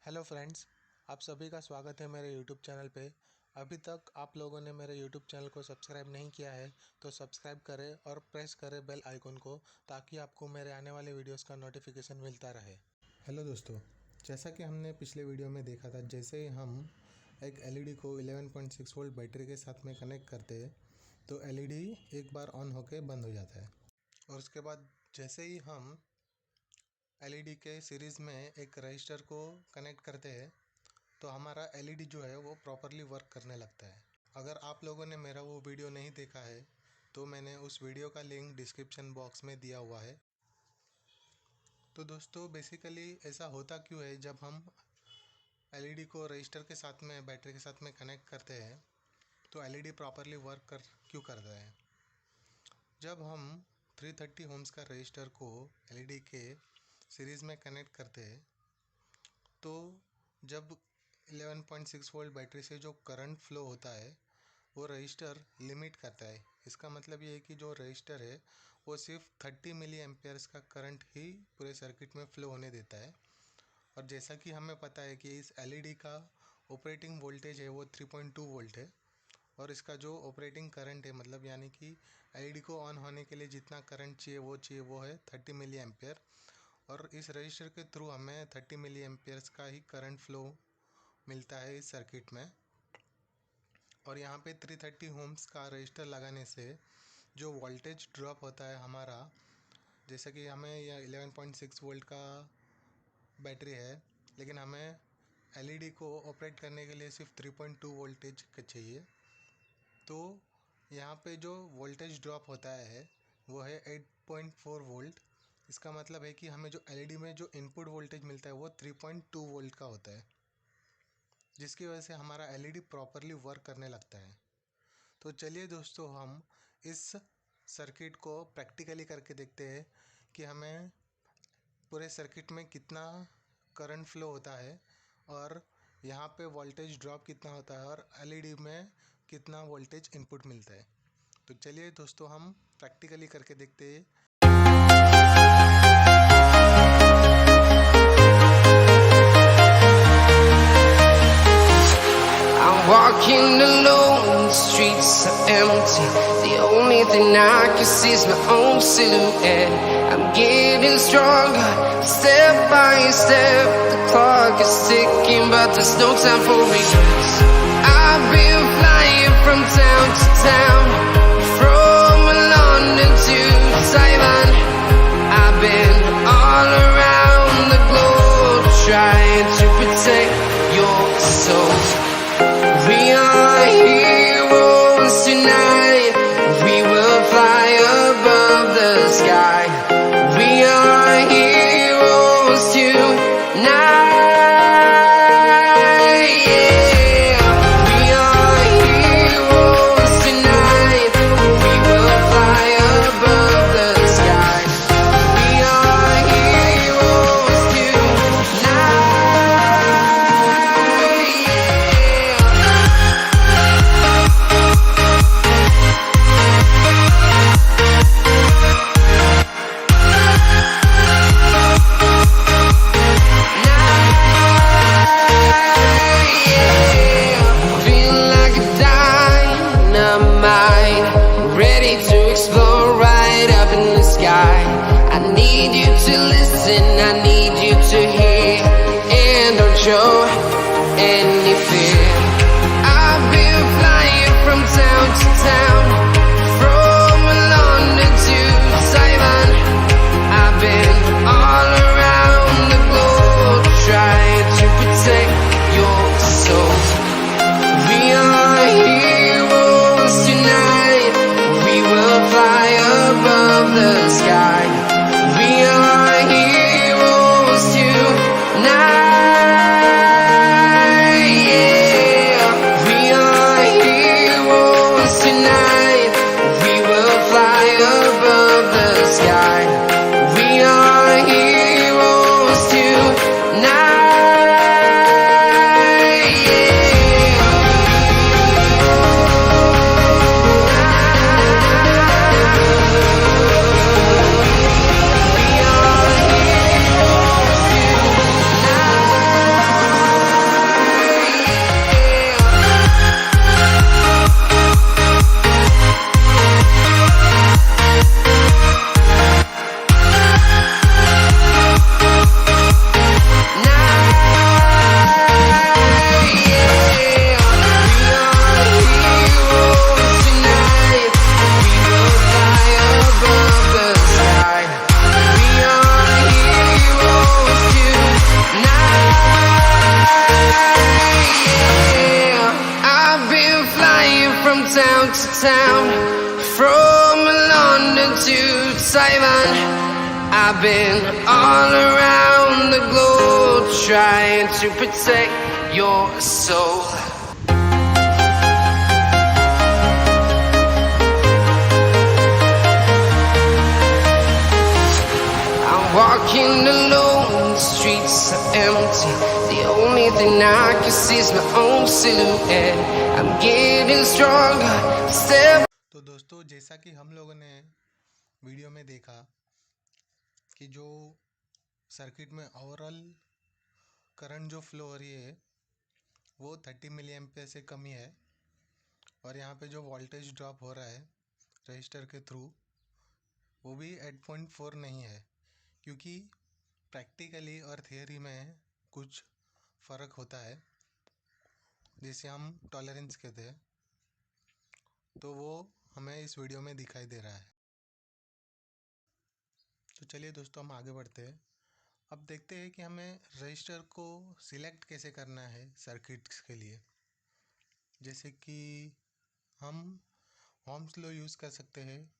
Hello friends, आप सभी का स्वागत है मेरे यूट्यूब चैनल पे। अभी तक आप लोगों ने मेरे यूट्यूब चैनल को सब्सक्राइब नहीं किया है तो सब्सक्राइब करें और प्रेस करें बेल आइकन को, ताकि आपको मेरे आने वाले वीडियोस का नोटिफिकेशन मिलता रहे। हेलो दोस्तों, जैसा कि हमने पिछले वीडियो में देखा था, जैसे ही हम एक एलईडी को 11.6 वोल्ट बैटरी के साथ में कनेक्ट करते हैं तो एलईडी एक बार ऑन होकर बंद हो जाता है, और उसके बाद जैसे ही हम एलईडी के सीरीज़ में एक रजिस्टर को कनेक्ट करते हैं तो हमारा एलईडी जो है वो प्रॉपरली वर्क करने लगता है। अगर आप लोगों ने मेरा वो वीडियो नहीं देखा है तो मैंने उस वीडियो का लिंक डिस्क्रिप्शन बॉक्स में दिया हुआ है। तो दोस्तों, बेसिकली ऐसा होता क्यों है, जब हम एलईडी को रजिस्टर के साथ में बैटरी के साथ में कनेक्ट करते हैं तो एलईडी प्रॉपरली वर्क क्यों करता है। जब हम 330 ओम्स का रजिस्टर को एलईडी के सीरीज़ में कनेक्ट करते हैं तो जब 11.6 वोल्ट बैटरी से जो करंट फ्लो होता है वो रजिस्टर लिमिट करता है। इसका मतलब ये है कि जो रजिस्टर है वो सिर्फ 30 मिली एम्पियर्स का करंट ही पूरे सर्किट में फ़्लो होने देता है। और जैसा कि हमें पता है कि इस एलईडी का ऑपरेटिंग वोल्टेज है वो 3.2 वोल्ट है, और इसका जो ऑपरेटिंग करंट है, मतलब यानी कि एलईडी को ऑन होने के लिए जितना करंट चाहिए वो है 30 मिली एम्पियर। और इस रजिस्टर के थ्रू हमें 30 मिली एम्पियर्स का ही करंट फ्लो मिलता है इस सर्किट में। और यहाँ पे 330 ओम्स का रजिस्टर लगाने से जो वोल्टेज ड्रॉप होता है हमारा, जैसे कि हमें यह 11.6 वोल्ट का बैटरी है लेकिन हमें एलईडी को ऑपरेट करने के लिए सिर्फ 3.2 वोल्टेज चाहिए, तो यहाँ पे जो वोल्टेज ड्रॉप होता है वो है 8.4 वोल्ट। इसका मतलब है कि हमें जो एलईडी में जो इनपुट वोल्टेज मिलता है वो 3.2 वोल्ट का होता है, जिसकी वजह से हमारा एलईडी प्रॉपरली वर्क करने लगता है। तो चलिए दोस्तों, हम इस सर्किट को प्रैक्टिकली करके देखते हैं कि हमें पूरे सर्किट में कितना करंट फ्लो होता है और यहाँ पे वोल्टेज ड्रॉप कितना होता है और एलईडी में कितना वोल्टेज इनपुट मिलता है। तो चलिए दोस्तों, हम प्रैक्टिकली करके देखते हैं। Walking alone, the streets are empty. The only thing I can see is my own silhouette. I'm getting stronger, step by step. The clock is ticking, but there's no time for regrets. I've been flying from town to town, from London to Taiwan. I've been all around the globe, trying to protect your soul. We are heroes tonight. We will fly above the sky. We are heroes tonight. Yeah. We are heroes tonight. We will fly above the sky. We are heroes tonight. I need you to listen, I need you to hear, and don't show any fear. I've been flying from town to town, from London to Taiwan. I've been all around the globe, trying to protect your soul. We are heroes tonight. We will fly above the sky. We are heroes tonight. Yeah. We are heroes tonight. town to town, from London to Taiwan. I've been all around the globe trying to protect your soul. I'm walking alone, the streets are empty. The only thing I can see is my own silhouette. I'm getting stronger, step. तो दोस्तों, जैसा कि हम लोगों ने video में देखा कि जो सर्किट में ओवरऑल करंट जो फ्लो हो रही है वो 30 मिली एम्पियर से कम ही है, और यहाँ पे जो वोल्टेज ड्रॉप हो रहा है रजिस्टर के थ्रू वो भी 8.4 नहीं है, क्योंकि प्रैक्टिकली और थियोरी में कुछ फ़र्क होता है जिसे हम टॉलरेंस कहते हैं। तो वो हमें इस वीडियो में दिखाई दे रहा है। तो चलिए दोस्तों, हम आगे बढ़ते हैं। अब देखते हैं कि हमें रजिस्टर को सिलेक्ट कैसे करना है सर्किट्स के लिए। जैसे कि हम ओम्स लॉ यूज़ कर सकते हैं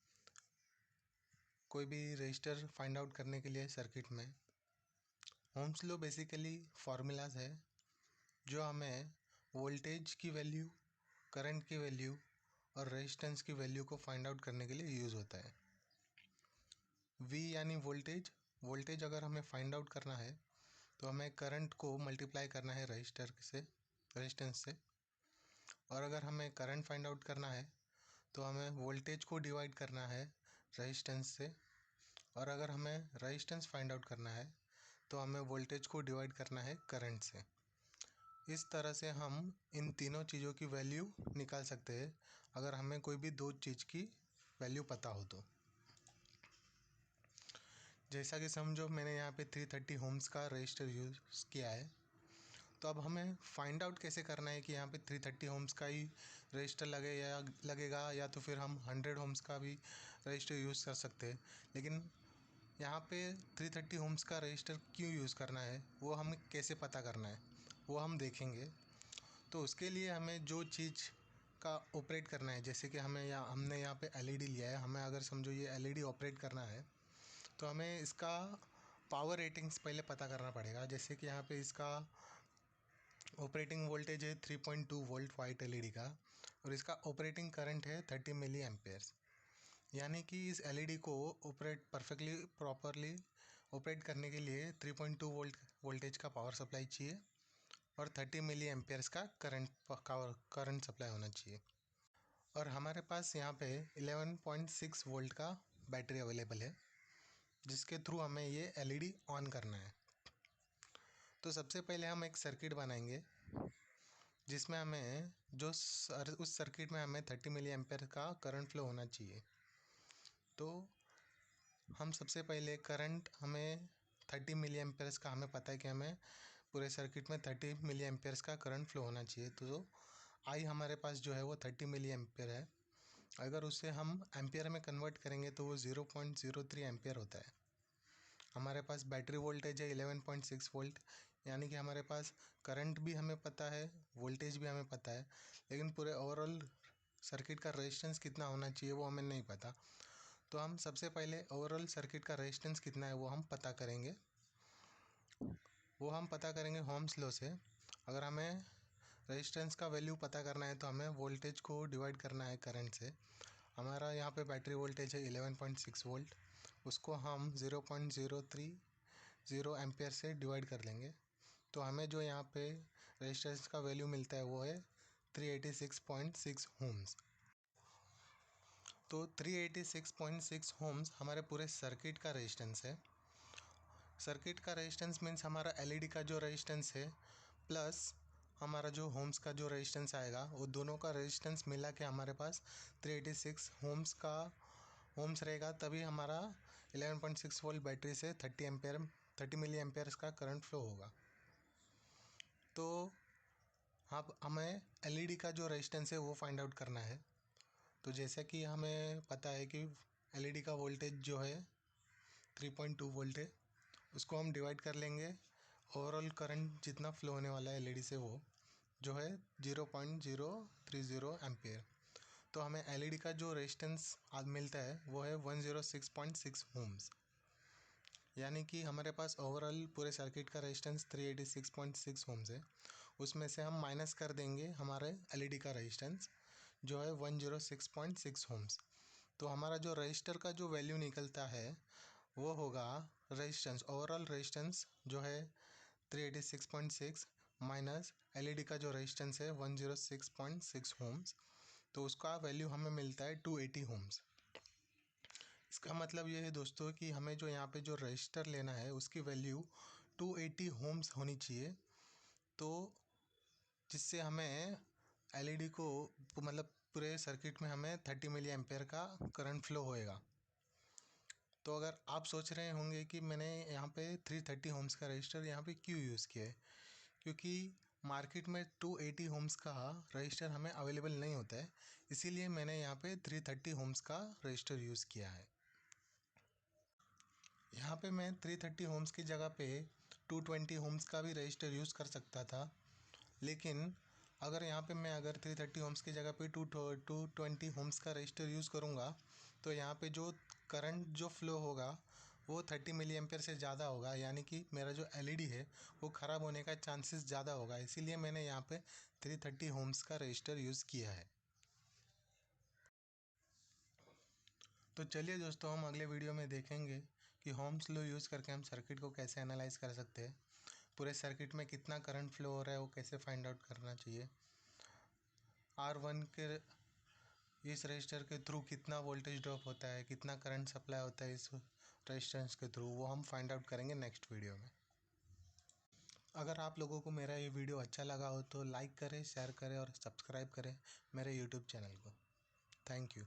कोई भी रजिस्टर फाइंड आउट करने के लिए सर्किट में। ओम्स लॉ बेसिकली फार्मूलाज है जो हमें वोल्टेज की वैल्यू, करंट की वैल्यू और रेजिस्टेंस की वैल्यू को फाइंड आउट करने के लिए यूज़ होता है। V यानी वोल्टेज अगर हमें फाइंड आउट करना है तो हमें करंट को मल्टीप्लाई करना है रेजिस्टेंस से, और अगर हमें करंट फाइंड आउट करना है तो हमें वोल्टेज को डिवाइड करना है रेजिस्टेंस से, और अगर हमें रेजिस्टेंस फाइंड आउट करना है तो हमें वोल्टेज को डिवाइड करना है करंट से। इस तरह से हम इन तीनों चीज़ों की वैल्यू निकाल सकते हैं अगर हमें कोई भी दो चीज़ की वैल्यू पता हो तो। जैसा कि समझो मैंने यहाँ पे 330 ओम्स का रजिस्टर यूज़ किया है, तो अब हमें फाइंड आउट कैसे करना है कि यहाँ पे 330 ओम्स का ही रजिस्टर लगेगा या तो फिर हम 100 ओम्स का भी रजिस्टर यूज़ कर सकते हैं। लेकिन यहाँ पे 330 ओम्स का रजिस्टर क्यों यूज़ करना है, वो हमें कैसे पता करना है, वो हम देखेंगे। तो उसके लिए हमें जो चीज़ का ऑपरेट करना है, जैसे कि हमने यहाँ पे एलईडी लिया है, हमें अगर समझो ये एलईडी ऑपरेट करना है तो हमें इसका पावर रेटिंग्स पहले पता करना पड़ेगा। जैसे कि यहाँ पे इसका ऑपरेटिंग वोल्टेज है 3.2 वोल्ट वाइट एलईडी का, और इसका ऑपरेटिंग करंट है 30 मिली एम्पेयर्स। यानी कि इस एलईडी को प्रॉपरली ऑपरेट करने के लिए 3.2 वोल्ट वोल्टेज का पावर सप्लाई चाहिए और 30 मिली एम्पेयर्स का करंट सप्लाई होना चाहिए। और हमारे पास यहाँ पे 11.6 वोल्ट का बैटरी अवेलेबल है जिसके थ्रू हमें ये एलईडी ऑन करना है। तो सबसे पहले हम एक सर्किट बनाएंगे जिसमें हमें उस सर्किट में हमें 30 मिली एम्पेयर का करंट फ्लो होना चाहिए। तो हम सबसे पहले करंट हमें 30 मिली एम्पेयर्स का हमें पता है कि हमें पूरे सर्किट में 30 मिली एम्पेयर्स का करंट फ्लो होना चाहिए। तो आई हमारे पास जो है वो 30 मिली एम्पेयर है। अगर उसे हम एम्पेयर में कन्वर्ट करेंगे तो वो 0.03 एम्पेयर होता है। हमारे पास बैटरी वोल्टेज है 11.6 वोल्ट, यानी कि हमारे पास करंट भी हमें पता है, वोल्टेज भी हमें पता है, लेकिन पूरे ओवरऑल सर्किट का रेजिस्टेंस कितना होना चाहिए वो हमें नहीं पता। तो हम सबसे पहले ओवरऑल सर्किट का रेजिस्टेंस कितना है वो हम पता करेंगे। ओम्स लॉ से। अगर हमें रेजिस्टेंस का वैल्यू पता करना है तो हमें वोल्टेज को डिवाइड करना है करंट से। हमारा यहाँ पे बैटरी वोल्टेज है 11.6 वोल्ट, उसको हम 0.030 एम्पेयर से डिवाइड कर लेंगे। तो हमें जो यहाँ पे रेजिस्टेंस का वैल्यू मिलता है वो है 386.6 ओम्स। तो 386.6 ओम्स हमारे पूरे सर्किट का रेजिस्टेंस है। सर्किट का रेजिस्टेंस मीन्स हमारा एलईडी का जो रेजिस्टेंस है प्लस हमारा जो ओम्स का जो रेजिस्टेंस आएगा, वो दोनों का रेजिस्टेंस मिला के हमारे पास 386 ओम्स रहेगा। तभी हमारा 11.6 वोल्ट बैटरी से 30 मिली एम्पेयर्स का करंट फ्लो होगा। तो अब हमें एलईडी का जो रेजिस्टेंस है वो फाइंड आउट करना है। तो जैसे कि हमें पता है कि एलईडी का वोल्टेज जो है 3.2 वोल्ट है, उसको हम डिवाइड कर लेंगे ओवरऑल करंट जितना फ्लो होने वाला है एलईडी से, वो जो है 0.030 एम्पेयर। तो हमें एलईडी का जो रेजिस्टेंस आज मिलता है वो है 106.6 ओम्स। यानी कि हमारे पास ओवरऑल पूरे सर्किट का रेजिस्टेंस 386.6 ओम्स है। उसमें से हम माइनस कर देंगे हमारे एलईडी का रेजिस्टेंस जो है 106.6 ओम्स। तो हमारा जो रजिस्टर का जो वैल्यू निकलता है वो होगा रेजिस्टेंस, ओवरऑल रेजिस्टेंस जो है 386.6 माइनस एलईडी का जो रेजिस्टेंस है 106.6 ओम्स। तो उसका वैल्यू हमें मिलता है 280 ओम्स। इसका मतलब ये है दोस्तों कि हमें जो यहाँ पे जो रजिस्टर लेना है उसकी वैल्यू 280 ओम्स होनी चाहिए, तो जिससे हमें एलईडी को मतलब पूरे सर्किट में हमें 30 मिली एम्पेयर का करंट फ्लो होएगा। तो अगर आप सोच रहे होंगे कि मैंने यहाँ पे 330 ओम्स का रजिस्टर यहाँ पे क्यों यूज़ किया है, क्योंकि मार्केट में 280 ओम्स का रजिस्टर हमें अवेलेबल नहीं होता है, इसीलिए मैंने यहाँ पे 330 ओम्स का रजिस्टर यूज़ किया है। यहाँ पे मैं 330 ओम्स की जगह पे 220 ओम्स का भी रजिस्टर यूज़ कर सकता था, लेकिन अगर यहाँ पे मैं अगर 330 ओम्स की जगह पे 220 ओम्स का रजिस्टर यूज़ करूँगा तो यहाँ पे जो करंट जो फ्लो होगा वो 30 मिली एम्पेयर से ज़्यादा होगा, यानी कि मेरा जो एलईडी है वो ख़राब होने का चांसेस ज़्यादा होगा। इसीलिए मैंने यहाँ पे 330 ओम्स का रजिस्टर यूज़ किया है। तो चलिए दोस्तों, हम अगले वीडियो में देखेंगे कि ओम्स लॉ यूज़ करके हम सर्किट को कैसे एनालाइज कर सकते हैं, पूरे सर्किट में कितना करंट फ्लो हो रहा है वो कैसे फाइंड आउट करना चाहिए, R1 के इस रजिस्टर के थ्रू कितना वोल्टेज ड्रॉप होता है, कितना करंट सप्लाई होता है इस रजिस्टेंस के थ्रू, वो हम फाइंड आउट करेंगे नेक्स्ट वीडियो में। अगर आप लोगों को मेरा ये वीडियो अच्छा लगा हो तो लाइक करें, शेयर करें और सब्सक्राइब करें मेरे यूट्यूब चैनल को। Thank you.